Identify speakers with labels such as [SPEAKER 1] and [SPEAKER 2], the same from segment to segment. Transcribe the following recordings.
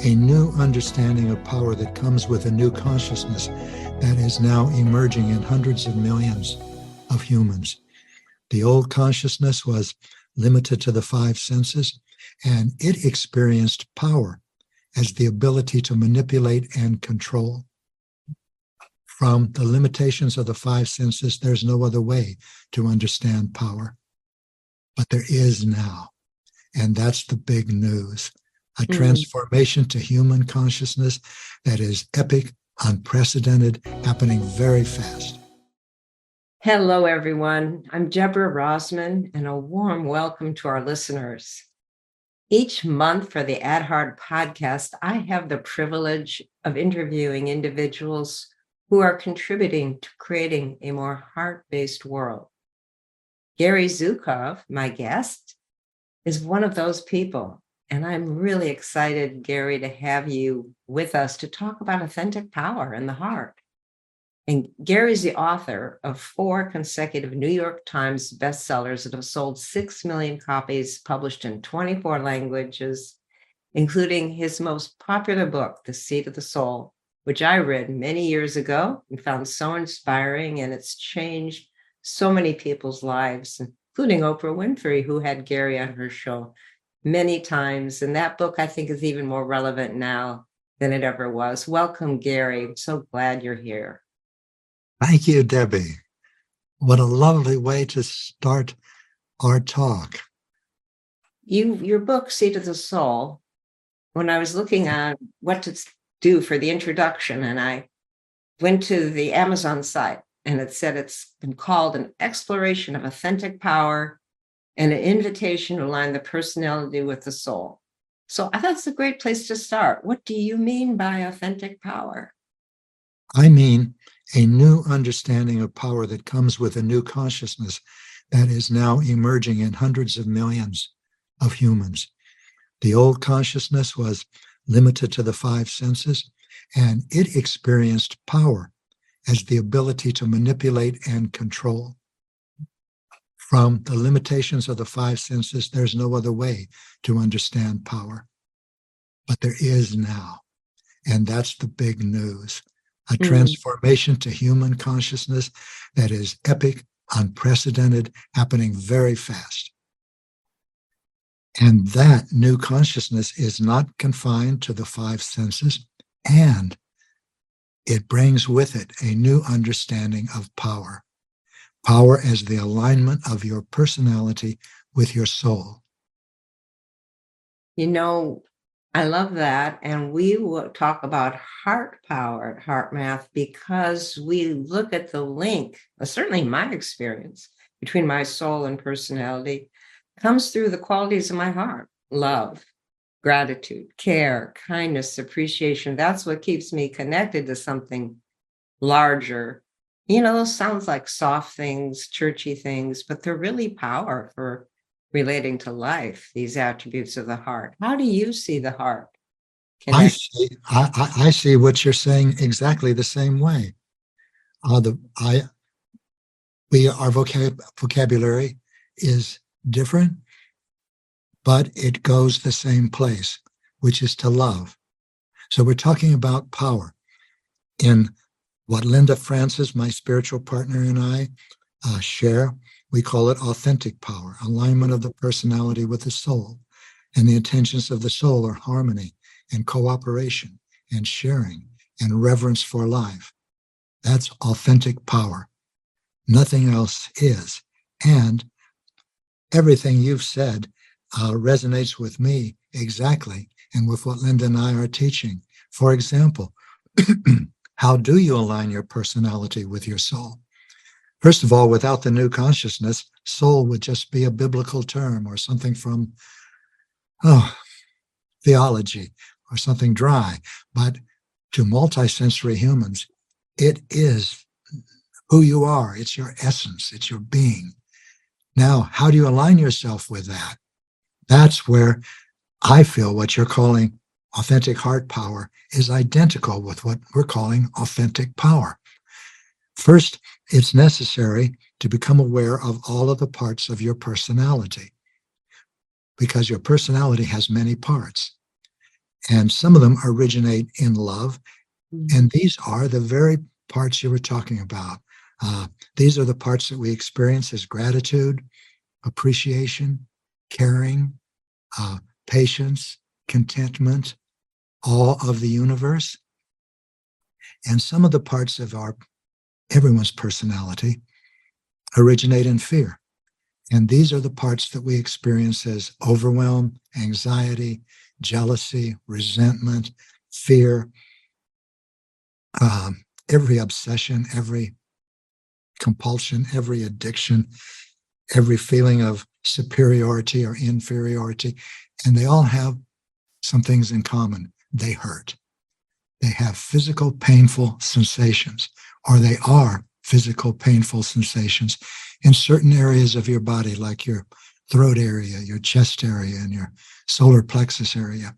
[SPEAKER 1] a new understanding of power that comes with a new consciousness that is now emerging in hundreds of millions of humans. The old consciousness was limited to the five senses, and it experienced power as the ability to manipulate and control. From the limitations of the five senses, there's no other way to understand power. But there is now, and that's the big news. A transformation to human consciousness that is epic, unprecedented, happening very fast.
[SPEAKER 2] Hello, everyone. I'm Deborah Rozman, and a warm welcome to our listeners. Each month for the Ad Heart podcast, I have the privilege of interviewing individuals who are contributing to creating a more heart-based world. Gary Zukav, my guest, is one of those people, and I'm really excited, Gary, to have you with us to talk about authentic power in the heart. And Gary's the author of 4 consecutive New York Times bestsellers that have sold 6 million copies, published in 24 languages, including his most popular book, The Seat of the Soul, which I read many years ago and found so inspiring, and it's changed so many people's lives, including Oprah Winfrey, who had Gary on her show many times. And that book, I think, is even more relevant now than it ever was. Welcome, Gary. I'm so glad you're here.
[SPEAKER 1] Thank you, Debbie. What a lovely way to start our talk.
[SPEAKER 2] Your book, Seat of the Soul, when I was looking at what to do for the introduction, and I went to the Amazon site, and it said it's been called an exploration of authentic power and an invitation to align the personality with the soul. So I thought it's a great place to start. What do you mean by authentic power?
[SPEAKER 1] I mean a new understanding of power that comes with a new consciousness that is now emerging in hundreds of millions of humans. The old consciousness was limited to the five senses, and it experienced power as the ability to manipulate and control. From the limitations of the five senses, there's no other way to understand power. But there is now, and that's the big news. A transformation to human consciousness that is epic, unprecedented, happening very fast. And that new consciousness is not confined to the five senses, and it brings with it a new understanding of power. Power as the alignment of your personality with your soul.
[SPEAKER 2] You know, I love that. And we will talk about heart power at Heart Math because we look at the link, certainly my experience, between my soul and personality comes through the qualities of my heart: love, gratitude, care, kindness, appreciation. That's what keeps me connected to something larger. You know, those sounds like soft things, churchy things, but they're really power for relating to life, these attributes of the heart. How do you see the heart?
[SPEAKER 1] I see what you're saying exactly the same way. Our vocabulary is different, but it goes the same place, which is to love. So we're talking about power. In what Linda Francis, my spiritual partner, and I share, we call it authentic power, alignment of the personality with the soul. And the intentions of the soul are harmony and cooperation and sharing and reverence for life. That's authentic power. Nothing else is. And everything you've said resonates with me exactly and with what Linda and I are teaching. For example, how do you align your personality with your soul? First of all, without the new consciousness, soul would just be a biblical term or something from theology or something dry. But to multisensory humans, it is who you are. It's your essence. It's your being. Now, how do you align yourself with that? That's where I feel what you're calling authentic heart power is identical with what we're calling authentic power. First, it's necessary to become aware of all of the parts of your personality, because your personality has many parts. And some of them originate in love.
[SPEAKER 2] Mhm.
[SPEAKER 1] And these are the very parts you were talking about. These are the parts that we experience as gratitude, appreciation, caring, patience, contentment, all of the universe. And some of the parts of everyone's personality originate in fear. And these are the parts that we experience as overwhelm, anxiety, jealousy, resentment, fear, every obsession, every compulsion, every addiction, every feeling of superiority or inferiority. And they all have some things in common. They hurt. They have physical painful sensations, or they are physical painful sensations in certain areas of your body, like your throat area, your chest area, and your solar plexus area.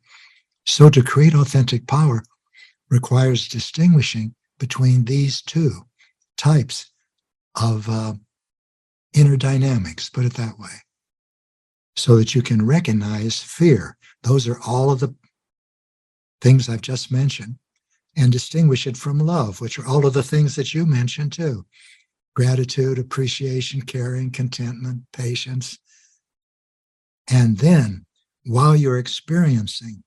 [SPEAKER 1] So to create authentic power requires distinguishing between these two types of inner dynamics, put it that way, so that you can recognize fear. Those are all of the things I've just mentioned, and distinguish it from love, which are all of the things that you mentioned too. Gratitude, appreciation, caring, contentment, patience. And then while you're experiencing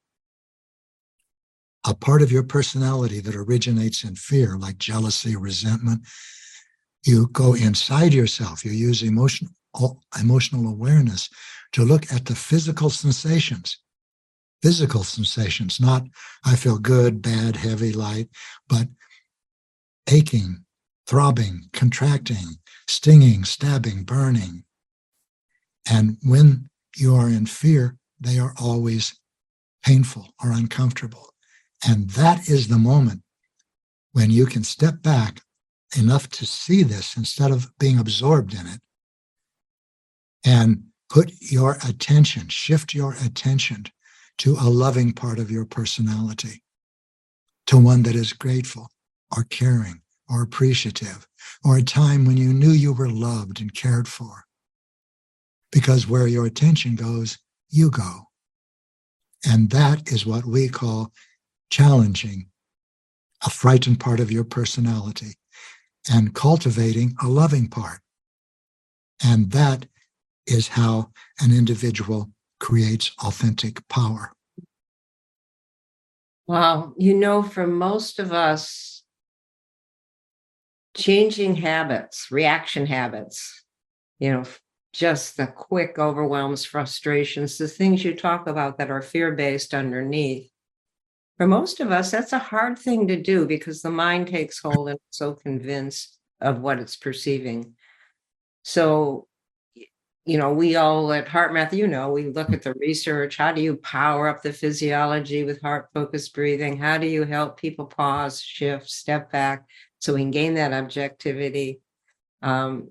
[SPEAKER 1] a part of your personality that originates in fear, like jealousy, resentment, you go inside yourself. You use emotional awareness to look at the physical sensations, not I feel good, bad, heavy, light, but aching, throbbing, contracting, stinging, stabbing, burning. And when you are in fear, they are always painful or uncomfortable. And that is the moment when you can step back enough to see this instead of being absorbed in it, and put your attention, shift your attention to a loving part of your personality, to one that is grateful or caring or appreciative, or a time when you knew you were loved and cared for. Because where your attention goes, you go. And that is what we call challenging a frightened part of your personality and cultivating a loving part. And that is how an individual creates authentic power.
[SPEAKER 2] Well, for most of us, changing habits, reaction habits, just the quick overwhelms, frustrations, the things you talk about that are fear-based underneath. For most of us, that's a hard thing to do because the mind takes hold and it's so convinced of what it's perceiving. So, we all at HeartMath, we look at the research. How do you power up the physiology with heart-focused breathing? How do you help people pause, shift, step back so we can gain that objectivity? And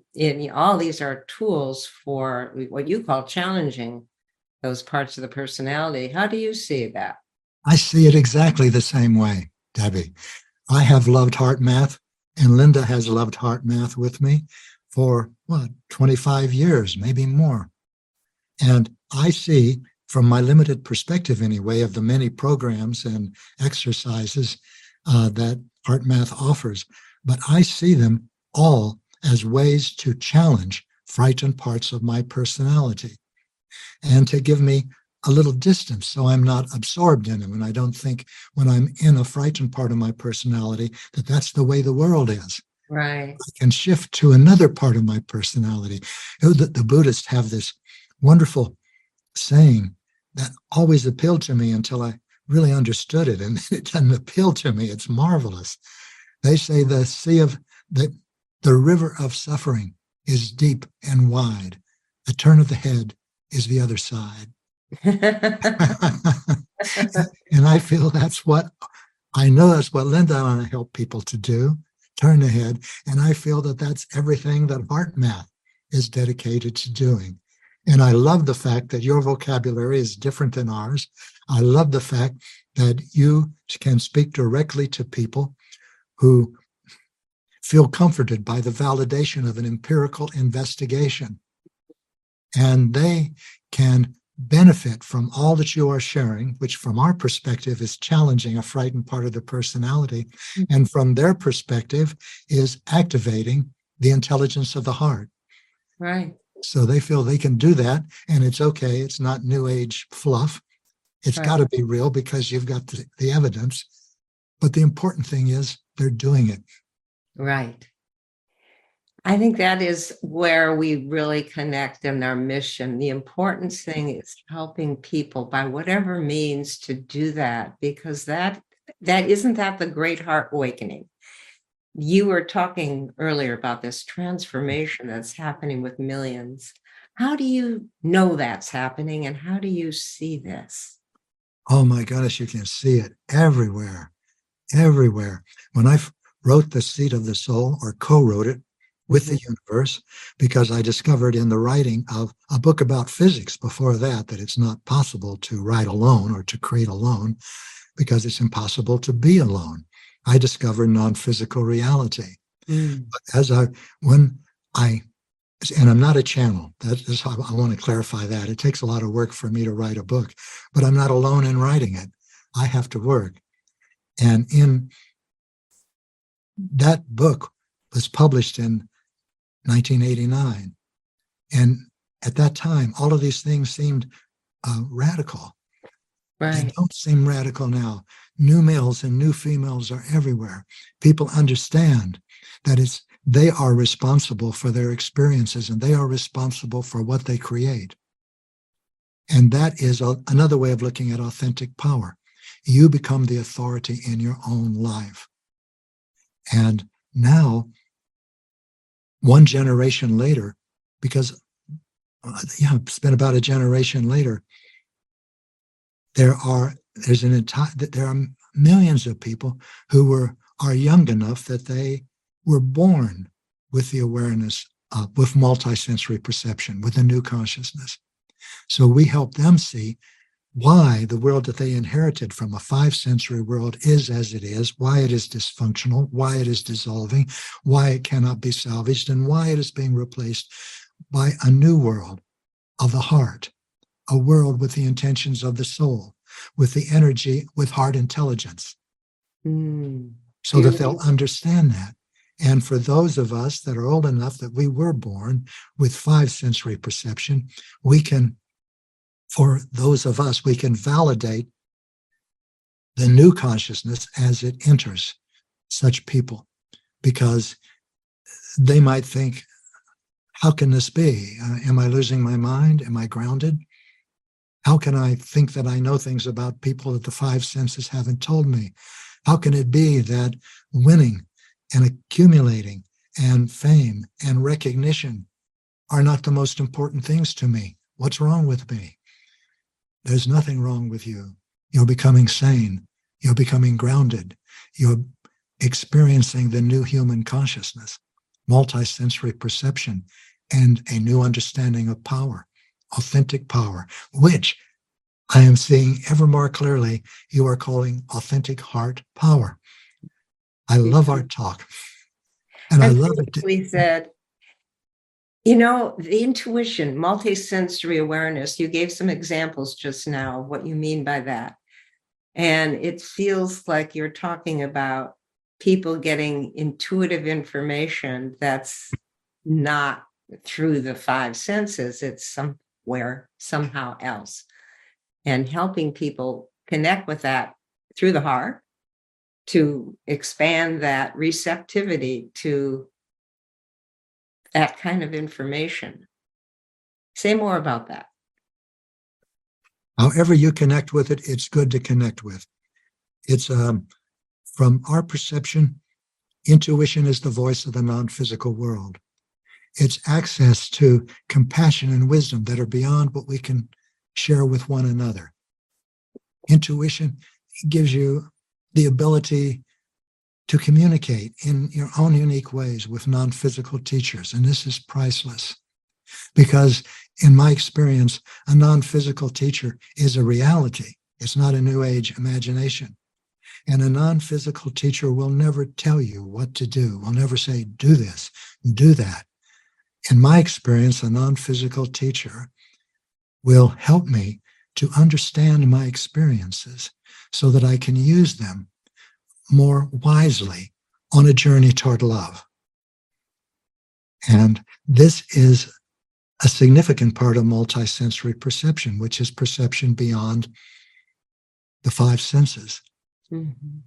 [SPEAKER 2] all these are tools for what you call challenging those parts of the personality. How do you see that?
[SPEAKER 1] I see it exactly the same way, Debbie. I have loved Heart Math, and Linda has loved Heart Math with me for 25 years, maybe more. And I see, from my limited perspective anyway, of the many programs and exercises that Heart Math offers, but I see them all as ways to challenge frightened parts of my personality and to give me a little distance so I'm not absorbed in them. And I don't think when I'm in a frightened part of my personality that that's the way the world is.
[SPEAKER 2] Right.
[SPEAKER 1] I can shift to another part of my personality. The Buddhists have this wonderful saying that always appealed to me until I really understood it. And it doesn't appeal to me. It's marvelous. They say the river of suffering is deep and wide. The turn of the head is the other side. And I feel that's what Linda and I help people to do, turn the head. And I feel that that's everything that Heart Math is dedicated to doing. And I love the fact that your vocabulary is different than ours. I love the fact that you can speak directly to people who feel comforted by the validation of an empirical investigation. And they can benefit from all that you are sharing, which from our perspective is challenging a frightened part of the personality, and from their perspective is activating the intelligence of the heart.
[SPEAKER 2] Right.
[SPEAKER 1] So they feel they can do that, and it's okay. It's not new age fluff. It's got to be real because you've got the evidence. But the important thing is they're doing it.
[SPEAKER 2] Right. I think that is where we really connect in our mission. The important thing is helping people by whatever means to do that, because that isn't that the great heart awakening. You were talking earlier about this transformation that's happening with millions. How do you know that's happening, and how do you see this?
[SPEAKER 1] Oh my goodness, you can see it everywhere, everywhere. When I wrote The Seat of the Soul, or co-wrote it with the universe, because I discovered in the writing of a book about physics before that it's not possible to write alone or to create alone, because it's impossible to be alone. I discovered non-physical reality. But and I'm not a channel. That is how I want to clarify that. It takes a lot of work for me to write a book, but I'm not alone in writing it. I have to work. And in that book was published in 1989. And at that time, all of these things seemed radical. They don't seem radical now. New males and new females are everywhere. People understand that they are responsible for their experiences, and they are responsible for what they create. And that is another way of looking at authentic power. You become the authority in your own life. And now, one generation later, because it's been about a generation later, there are millions of people who are young enough that they were born with the awareness with multisensory perception, with a new consciousness. So we help them see why the world that they inherited from a 5-sensory world is as it is, why it is dysfunctional, why it is dissolving, why it cannot be salvaged, and why it is being replaced by a new world of the heart, a world with the intentions of the soul, with the energy, with heart intelligence, so that they'll understand that. And for those of us that are old enough that we were born with 5-sensory perception, we can validate the new consciousness as it enters such people, because they might think, how can this be? Am I losing my mind? Am I grounded? How can I think that I know things about people that the 5 senses haven't told me? How can it be that winning and accumulating and fame and recognition are not the most important things to me? What's wrong with me? There's nothing wrong with you. You're becoming sane. You're becoming grounded. You're experiencing the new human consciousness, multisensory perception, and a new understanding of power, authentic power, which I am seeing ever more clearly you are calling authentic heart power. I love our talk. And I love it.
[SPEAKER 2] We said, the intuition, multisensory awareness, you gave some examples just now of what you mean by that. And it feels like you're talking about people getting intuitive information that's not through the 5 senses, it's somewhere, somehow else. And helping people connect with that through the heart to expand that receptivity to that kind of information. Say more about that.
[SPEAKER 1] However you connect with it, it's good to connect with. It's from our perception, intuition is the voice of the non-physical world. It's access to compassion and wisdom that are beyond what we can share with one another. Intuition gives you the ability to communicate in your own unique ways with non-physical teachers. And this is priceless, because in my experience, a non-physical teacher is a reality. It's not a new age imagination. And a non-physical teacher will never tell you what to do, will never say, do this, do that. In my experience, a non-physical teacher will help me to understand my experiences so that I can use them more wisely on a journey toward love. And this is a significant part of multisensory perception, which is perception beyond the five senses.
[SPEAKER 2] Mm-hmm.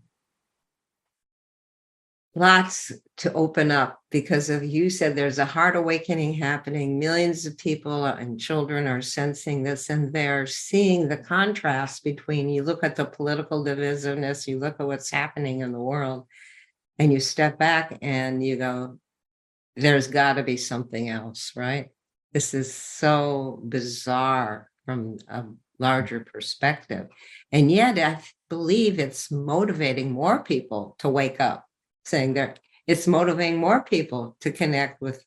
[SPEAKER 2] Lots to open up because of you said there's a heart awakening happening. Millions of people and children are sensing this, and they're seeing the contrast between, you look at the political divisiveness, you look at what's happening in the world, and you step back and you go, there's got to be something else, right? This is so bizarre from a larger perspective. And yet I believe it's motivating more people to wake up, saying that it's motivating more people to connect with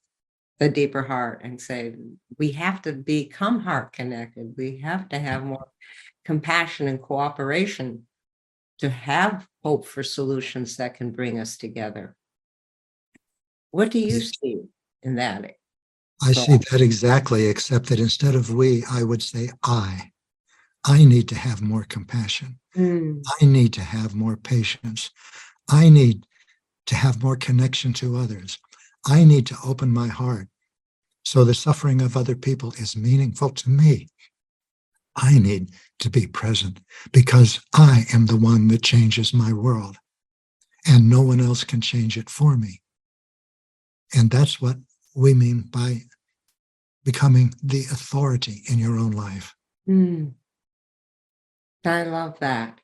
[SPEAKER 2] the deeper heart and say, we have to become heart connected. We have to have more compassion and cooperation to have hope for solutions that can bring us together. What do you see in that?
[SPEAKER 1] I see that exactly, except that instead of we, I would say I. I need to have more compassion. I need to have more patience. I need to have more connection to others. I need to open my heart so the suffering of other people is meaningful to me. I need to be present because I am the one that changes my world, and no one else can change it for me. And that's what we mean by becoming the authority in your own life.
[SPEAKER 2] I love that.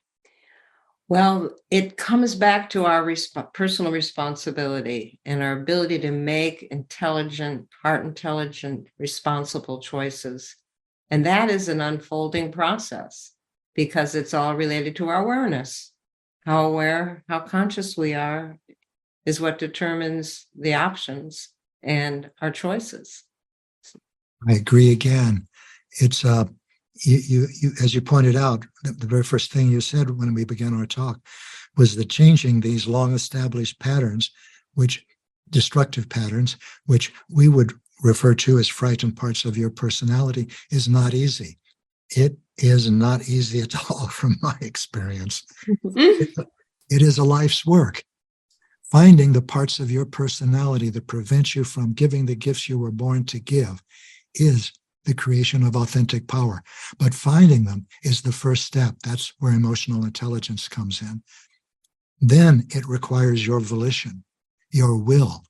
[SPEAKER 2] Well, it comes back to our personal responsibility and our ability to make intelligent, heart-intelligent, responsible choices. And that is an unfolding process because it's all related to our awareness. How aware, how conscious we are is what determines the options and our choices.
[SPEAKER 1] I agree again. It's you as you pointed out, the very first thing you said when we began our talk was that changing these long established patterns, which destructive patterns, which we would refer to as frightened parts of your personality, is not easy. It is not easy at all from my experience. It is a life's work. Finding the parts of your personality that prevent you from giving the gifts you were born to give is the creation of authentic power. But finding them is the first step. That's where emotional intelligence comes in. Then it requires your volition, your will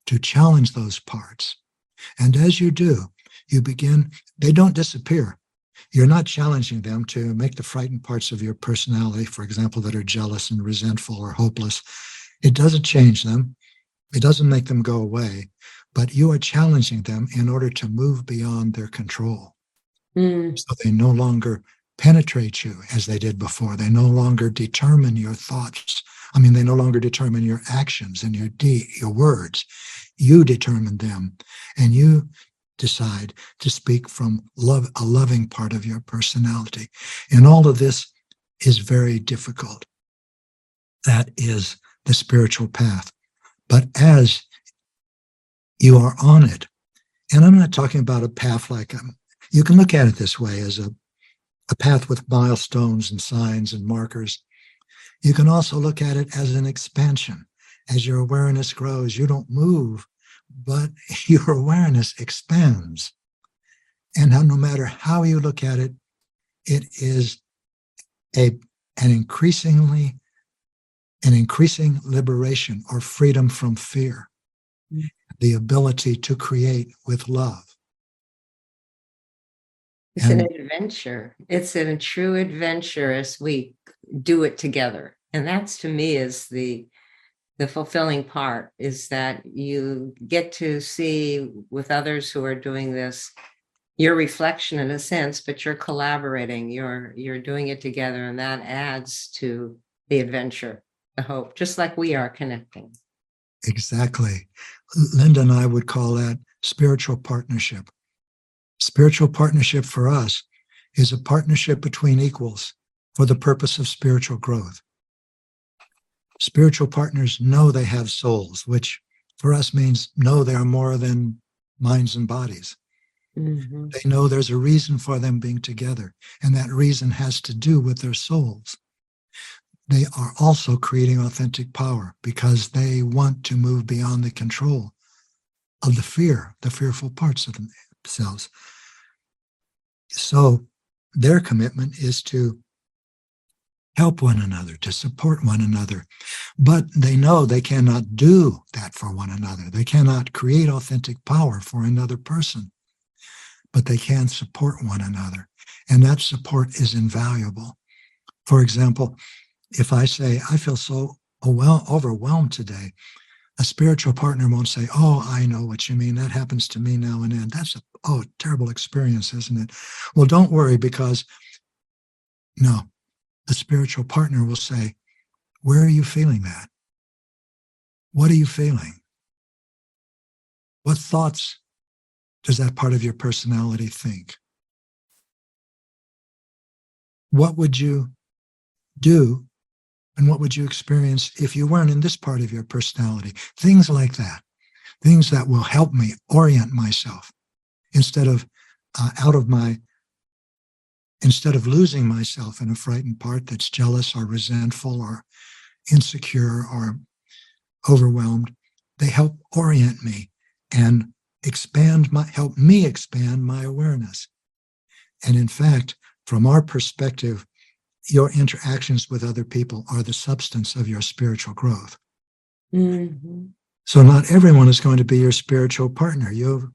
[SPEAKER 1] to challenge those parts. And as you do, you begin, they don't disappear. You're not challenging them to make the frightened parts of your personality, for example, that are jealous and resentful or hopeless. It doesn't change them. It doesn't make them go away. But you are challenging them in order to move beyond their control. So they no longer penetrate you as they did before. They no longer determine your thoughts. I mean, they no longer determine your actions and your words. You determine them, and you decide to speak from love, a loving part of your personality. And all of this is very difficult. That is the spiritual path. But as you are on it, and I'm not talking about a path like you can look at it this way as a path with milestones and signs and markers. You can also look at it as an expansion. As your awareness grows, you don't move, but your awareness expands. And no matter how you look at it, it is an increasing liberation or freedom from fear. The ability to create with love.
[SPEAKER 2] It's an adventure. It's a true adventure as we do it together. And that's, to me, is the fulfilling part, is that you get to see with others who are doing this, your reflection in a sense, but you're collaborating, you're doing it together, and that adds to the adventure, the hope, just like we are connecting.
[SPEAKER 1] Exactly. Linda and I would call that spiritual partnership. Spiritual partnership for us is a partnership between equals for the purpose of spiritual growth. Spiritual partners know they have souls, which for us means know they are more than minds and bodies.
[SPEAKER 2] Mm-hmm.
[SPEAKER 1] They know there's a reason for them being together, and that reason has to do with their souls. They are also creating authentic power because they want to move beyond the control of the fearful parts of themselves. So their commitment is to help one another, to support one another. But they know they cannot do that for one another. They cannot create authentic power for another person, but they can support one another. And that support is invaluable. For example, if I say, I feel so overwhelmed today, a spiritual partner won't say, oh, I know what you mean. That happens to me now and then. That's a terrible experience, isn't it? Well, don't worry, because no, the spiritual partner will say, where are you feeling that? What are you feeling? What thoughts does that part of your personality think? What would you do and what would you experience if you weren't in this part of your personality? Things like that. Things that will help me orient myself instead of instead of losing myself in a frightened part that's jealous or resentful or insecure or overwhelmed. They help orient me and help me expand my awareness. And in fact, from our perspective, your interactions with other people are the substance of your spiritual growth.
[SPEAKER 2] Mm-hmm.
[SPEAKER 1] So not everyone is going to be your spiritual partner. You'll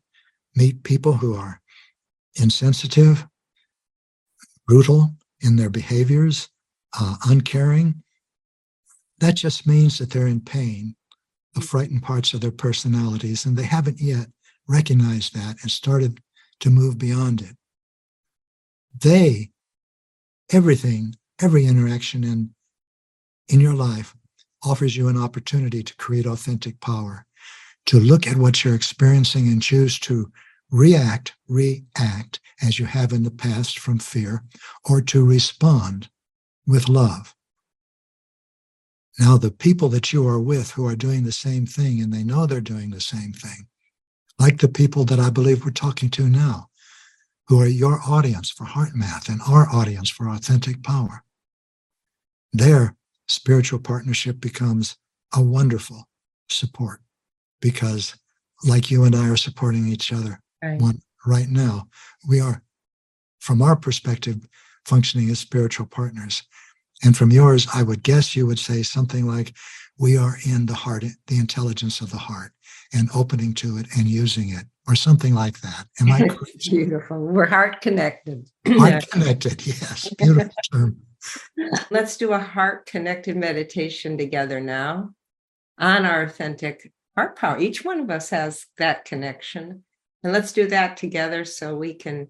[SPEAKER 1] meet people who are insensitive, brutal in their behaviors, uncaring. That just means that they're in pain, the frightened parts of their personalities, and they haven't yet recognized that and started to move beyond it. Every interaction in your life offers you an opportunity to create authentic power, to look at what you're experiencing and choose to react as you have in the past from fear, or to respond with love. Now, the people that you are with who are doing the same thing, and they know they're doing the same thing, like the people that I believe we're talking to now, who are your audience for Heart Math and our audience for authentic power, their spiritual partnership becomes a wonderful support because, like you and I are supporting each other right now, we are, from our perspective, functioning as spiritual partners. And from yours, I would guess you would say something like, we are in the heart, the intelligence of the heart, and opening to it and using it, or something like that. Am I correct?
[SPEAKER 2] Beautiful. We're heart connected.
[SPEAKER 1] Heart connected, yes. Beautiful term.
[SPEAKER 2] Let's do a heart connected meditation together now on our authentic heart power. Each one of us has that connection. And let's do that together so we can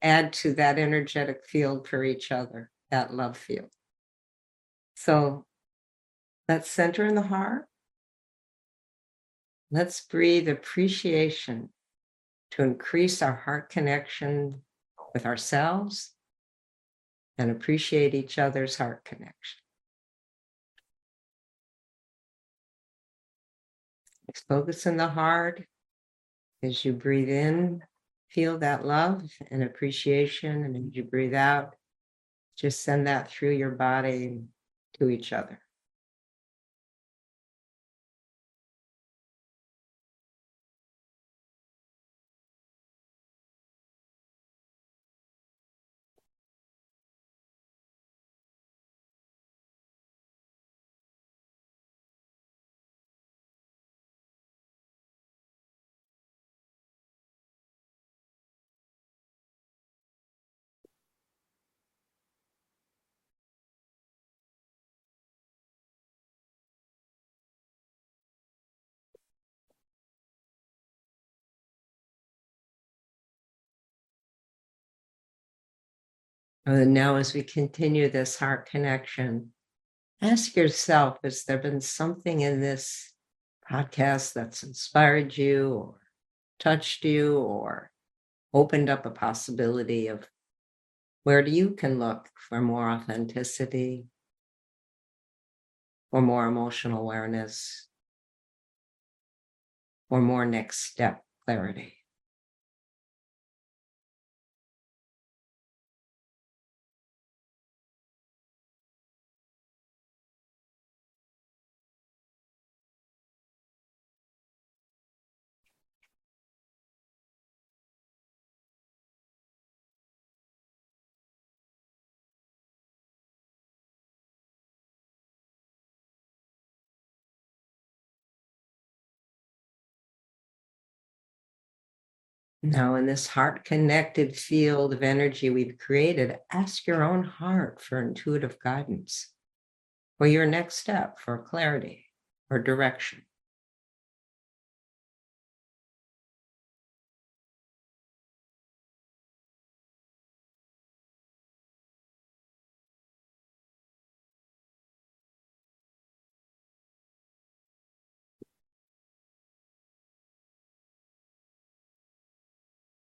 [SPEAKER 2] add to that energetic field for each other, that love field. So let's center in the heart. Let's breathe appreciation to increase our heart connection with ourselves and appreciate each other's heart connection. Let's focus in the heart. As you breathe in, feel that love and appreciation. And as you breathe out, just send that through your body to each other. And now, as we continue this heart connection, ask yourself, has there been something in this podcast that's inspired you or touched you or opened up a possibility of where you can look for more authenticity, or more emotional awareness, or more next step clarity? Now, in this heart-connected field of energy we've created, ask your own heart for intuitive guidance or your next step for clarity or direction.